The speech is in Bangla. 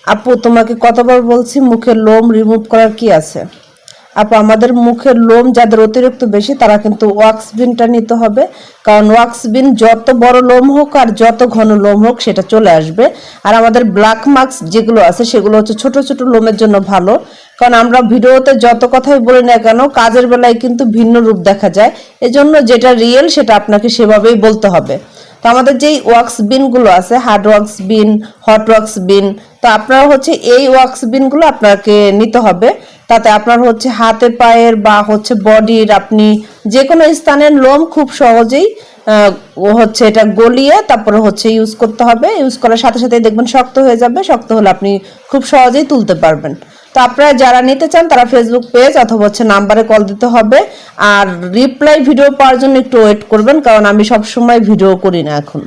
আপু তোমাকে কতবার বলছি মুখের লোম রিমুভ করার কি আছে? আপু আমাদের মুখের লোম যাদের অতিরিক্ত বেশি তারা কিন্তু ওয়াক্স বিনটা নিতে হবে, কারণ ওয়াক্স বিন যত বড় লোম হোক আর যত ঘন লোম হোক সেটা চলে আসবে। আর আমাদের ব্ল্যাক মার্কস যেগুলো আছে সেগুলো হচ্ছে ছোট ছোট লোমের জন্য ভালো, কারণ আমরা ভিডিওতে যত কথাই বলি না কেন কাজের বেলায় কিন্তু ভিন্ন রূপ দেখা যায়। এজন্য যেটা রিয়েল সেটা আপনাকে সেভাবেই বলতে হবে। তো আমাদের যেই ওয়াক্স বিনগুলো আছে, হার্ড ওয়াক্স বিন, হট ওয়াক্স বিন, তো আপনারা হচ্ছে এই ওয়াক্স বিনগুলো আপনাকে নিতে হবে। তাতে আপনার হচ্ছে হাতে পায়ের বা হচ্ছে বডির আপনি যে কোনো স্থানের লোম খুব সহজেই হচ্ছে এটা গলিয়ে তারপরে হচ্ছে ইউজ করতে হবে। ইউজ করার সাথে সাথে দেখবেন শক্ত হয়ে যাবে, শক্ত হলে আপনি খুব সহজেই তুলতে পারবেন। তো আপনারা যারা নিতে চান তারা ফেসবুক পেজ অথবা হচ্ছে নাম্বারে কল দিতে হবে। আর রিপ্লাই ভিডিও পাওয়ার জন্য একটু ওয়েট করবেন, কারণ আমি সবসময় ভিডিও করি না এখন।